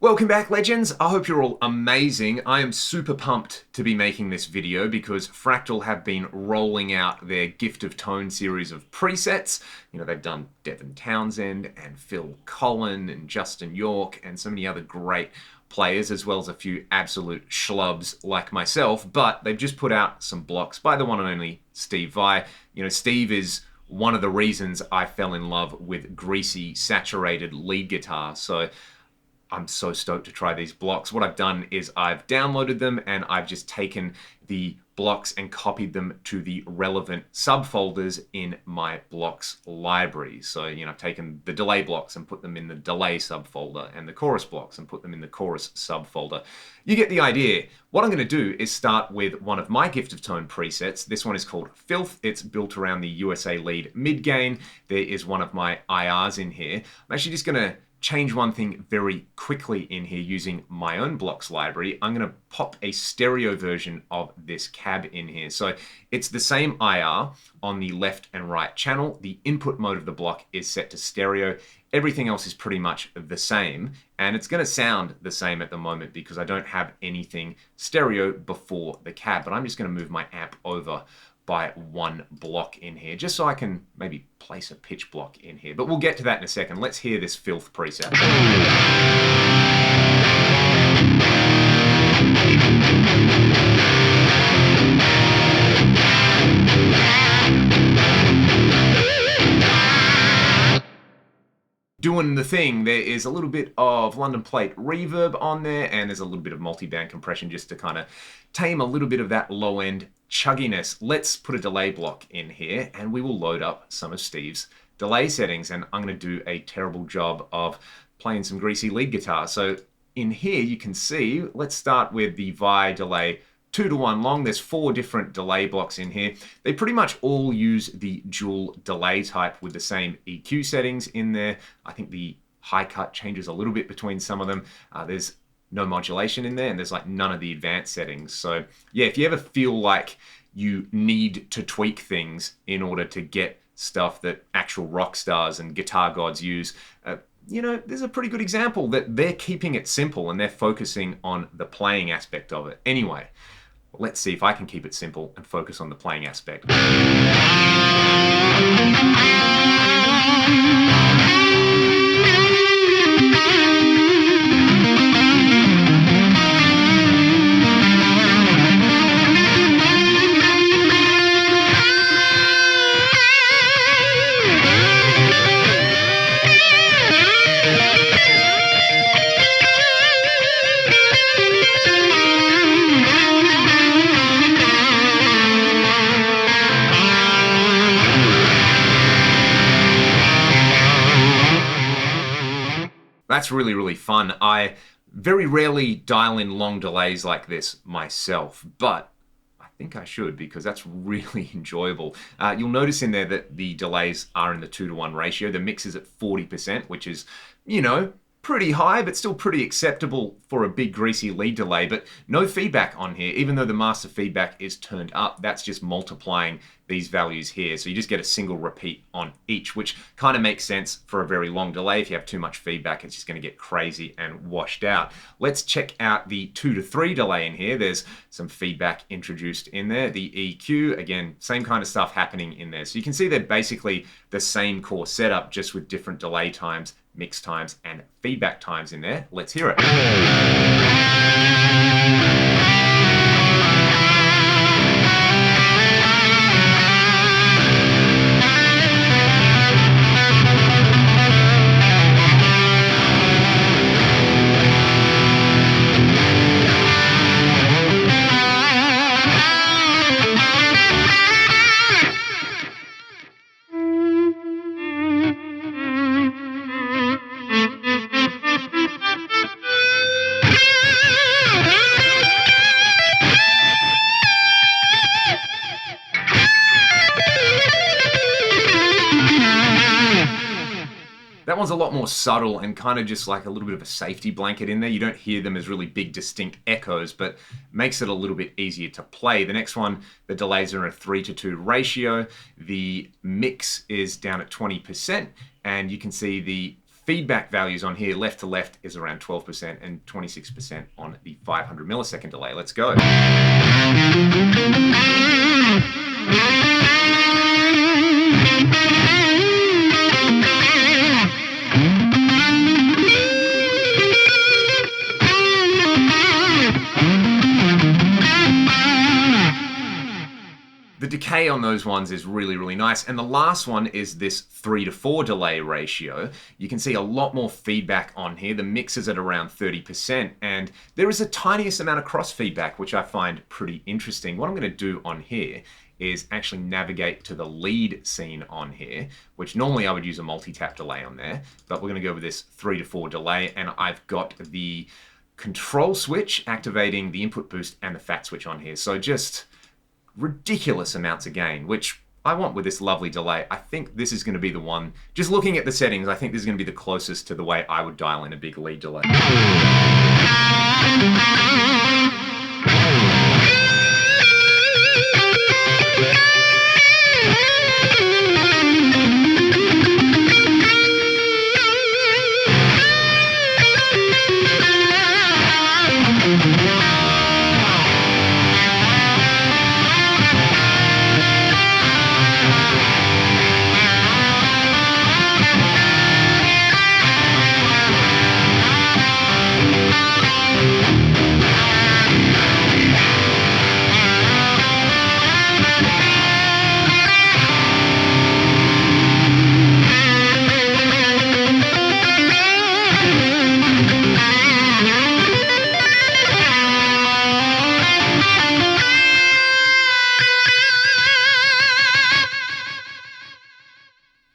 Welcome back, legends. I hope you're all amazing. I am super pumped to be making this video because Fractal have been rolling out their Gift of Tone series of presets. You know, they've done Devin Townsend and Phil Collin and Justin York and so many other great players, as well as a few absolute schlubs like myself. But they've just put out some blocks by the one and only Steve Vai. You know, Steve is one of the reasons I fell in love with greasy, saturated lead guitar. So I'm so stoked to try these blocks. What I've done is I've downloaded them and I've just taken the blocks and copied them to the relevant subfolders in my blocks library. So, you know, I've taken the delay blocks and put them in the delay subfolder and the chorus blocks and put them in the chorus subfolder. You get the idea. What I'm going to do is start with one of my Gift of Tone presets. This one is called Filth. It's built around the USA lead mid gain. There is one of my IRs in here. I'm actually just going to change one thing very quickly in here using my own blocks library. I'm going to pop a stereo version of this cab in here. So it's the same IR on the left and right channel. The input mode of the block is set to stereo. Everything else is pretty much the same, and it's going to sound the same at the moment because I don't have anything stereo before the cab, but I'm just going to move my amp over by one block in here, just so I can maybe place a pitch block in here. But we'll get to that in a second. Let's hear this Filth preset. Doing the thing, there is a little bit of London plate reverb on there, and there's a little bit of multi-band compression just to kind of tame a little bit of that low-end chugginess. Let's put a delay block in here, and we will load up some of Steve's delay settings, and I'm going to do a terrible job of playing some greasy lead guitar. So in here, you can see, let's start with the Vai delay 2-to-1 long. There's 4 different delay blocks in here. They pretty much all use the dual delay type with the same EQ settings in there. I think the high cut changes a little bit between some of them. There's no modulation in there, and there's like none of the advanced settings. So yeah, if you ever feel like you need to tweak things in order to get stuff that actual rock stars and guitar gods use, you know, there's a pretty good example that they're keeping it simple and they're focusing on the playing aspect of it. Anyway, let's see if I can keep it simple and focus on the playing aspect. That's really, really fun. I very rarely dial in long delays like this myself, but I think I should because that's really enjoyable. You'll notice in there that the delays are in the 2-to-1 ratio. The mix is at 40%, which is, you know, pretty high, but still pretty acceptable for a big greasy lead delay. But no feedback on here, even though the master feedback is turned up. That's just multiplying these values here. So you just get a single repeat on each, which kind of makes sense for a very long delay. If you have too much feedback, it's just going to get crazy and washed out. Let's check out the 2-to-3 delay in here. There's some feedback introduced in there. The EQ, again, same kind of stuff happening in there. So you can see they're basically the same core setup, just with different delay times, mix times, and feedback times in there. Let's hear it. That one's a lot more subtle and kind of just like a little bit of a safety blanket in there. You don't hear them as really big distinct echoes, but makes it a little bit easier to play. The next one, the delays are in a 3-to-2 ratio. The mix is down at 20%, and you can see the feedback values on here, left to left, is around 12% and 26% on the 500 millisecond delay. Let's go. The decay on those ones is really, really nice. And the last one is this 3:4 delay ratio. You can see a lot more feedback on here. The mix is at around 30%, and there is a tiniest amount of cross feedback, which I find pretty interesting. What I'm going to do on here is actually navigate to the lead scene on here, which normally I would use a multi-tap delay on there, but we're going to go with this 3:4 delay, and I've got the control switch activating the input boost and the fat switch on here. So just ridiculous amounts of gain, which I want with this lovely delay. I think this is going to be the one, just looking at the settings, I think this is going to be the closest to the way I would dial in a big lead delay.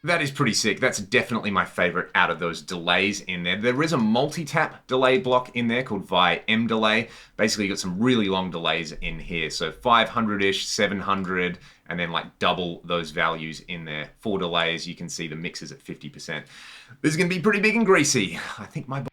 That is pretty sick. That's definitely my favorite out of those delays in there. There is a multi-tap delay block in there called Vi M delay. Basically, you got some really long delays in here. So 500-ish, 700, and then like double those values in there. 4 delays, you can see the mix is at 50%. This is going to be pretty big and greasy. I think my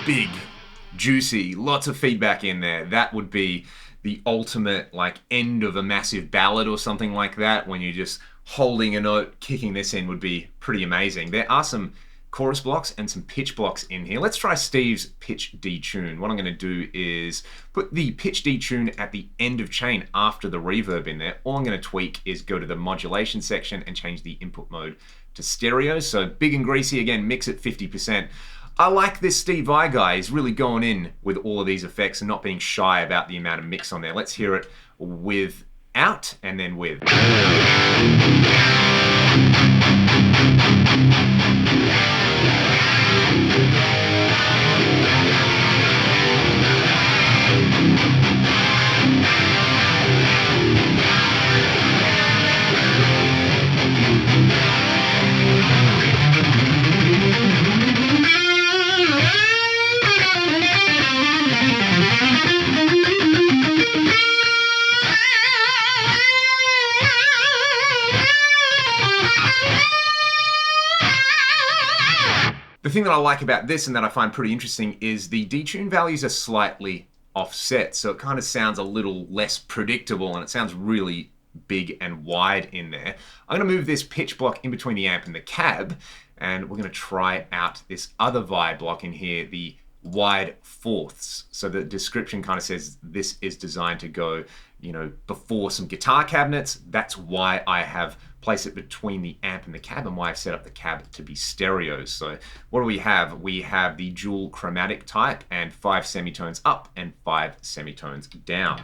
big, juicy, lots of feedback in there. That would be the ultimate like end of a massive ballad or something like that, when you're just holding a note, kicking this in would be pretty amazing. There are some chorus blocks and some pitch blocks in here. Let's try Steve's pitch detune. What I'm going to do is put the pitch detune at the end of chain after the reverb in there. All I'm going to tweak is go to the modulation section and change the input mode to stereo. So big and greasy, again, mix at 50%. I like this Steve Vai guy. He's really going in with all of these effects and not being shy about the amount of mix on there. Let's hear it without and then with. The thing that I like about this and that I find pretty interesting is the detune values are slightly offset, so it kind of sounds a little less predictable and it sounds really big and wide in there. I'm going to move this pitch block in between the amp and the cab, and we're going to try out this other Vi block in here, the wide fourths. So the description kind of says this is designed to go, you know, before some guitar cabinets. That's why I have placed it between the amp and the cab, and why I've set up the cab to be stereos. So what do we have? We have the dual chromatic type and 5 semitones up and 5 semitones down.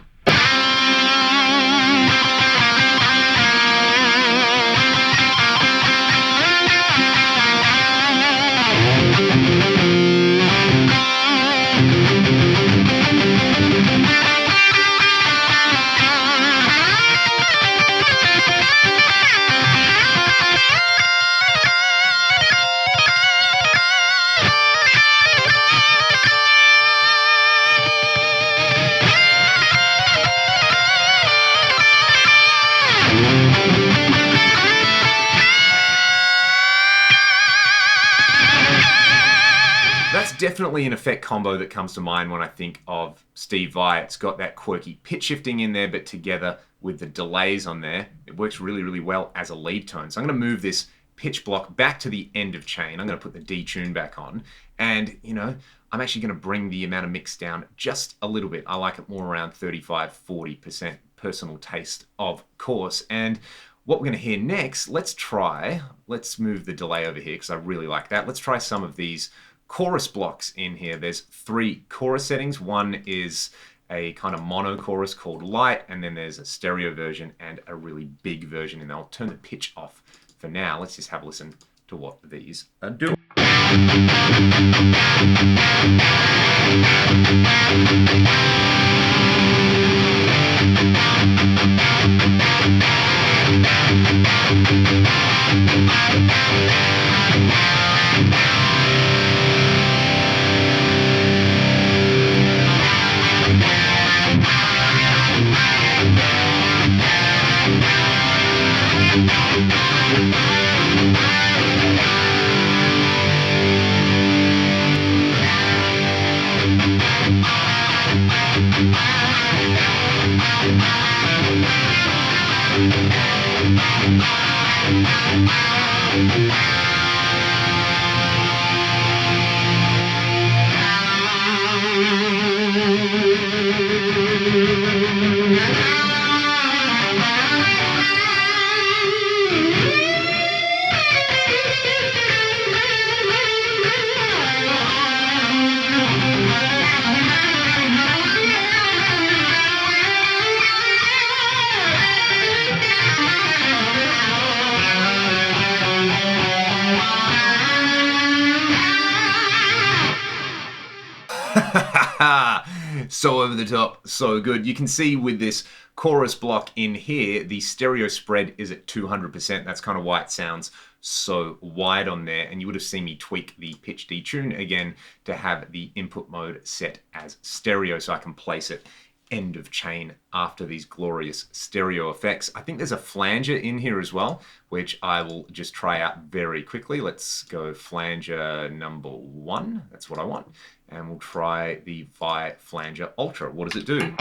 definitely an effect combo that comes to mind when I think of Steve Vai. It's got that quirky pitch shifting in there, but together with the delays on there, it works really, really well as a lead tone. So I'm going to move this pitch block back to the end of chain. I'm going to put the detune back on, and I'm actually going to bring the amount of mix down just a little bit. I like it more around 35-40%, personal taste, of course. And what we're going to hear next, let's move the delay over here because I really like that. Let's try some of these chorus blocks in here. There's 3 chorus settings. One is a kind of mono chorus called light, and then there's a stereo version and a really big version, and I'll turn the pitch off for now. Let's just have a listen to what these are doing. So over the top, so good. You can see with this chorus block in here, the stereo spread is at 200%. That's kind of why it sounds so wide on there. And you would have seen me tweak the pitch detune again to have the input mode set as stereo so I can place it end of chain after these glorious stereo effects. I think there's a flanger in here as well, which I will just try out very quickly. Let's go flanger number 1. That's what I want. And we'll try the Vai Flanger Ultra. What does it do?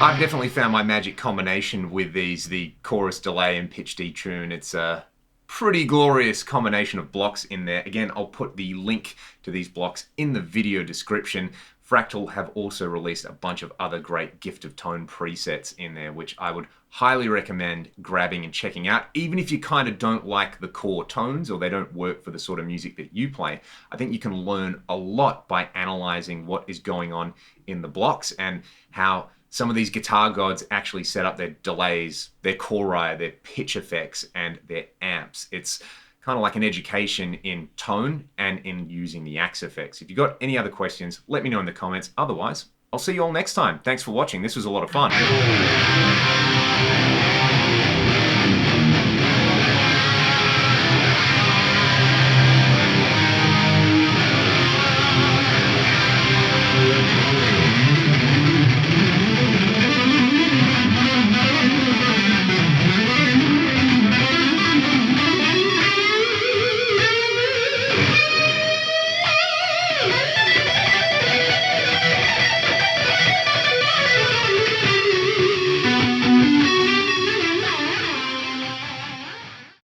I've definitely found my magic combination with these, the chorus delay and pitch detune. It's a pretty glorious combination of blocks in there. Again, I'll put the link to these blocks in the video description. Fractal have also released a bunch of other great gift of tone presets in there, which I would highly recommend grabbing and checking out. Even if you kind of don't like the core tones or they don't work for the sort of music that you play, I think you can learn a lot by analyzing what is going on in the blocks and how some of these guitar gods actually set up their delays, their chori, their pitch effects, and their amps. It's kind of like an education in tone and in using the axe effects. If you've got any other questions, let me know in the comments. Otherwise, I'll see you all next time. Thanks for watching. This was a lot of fun.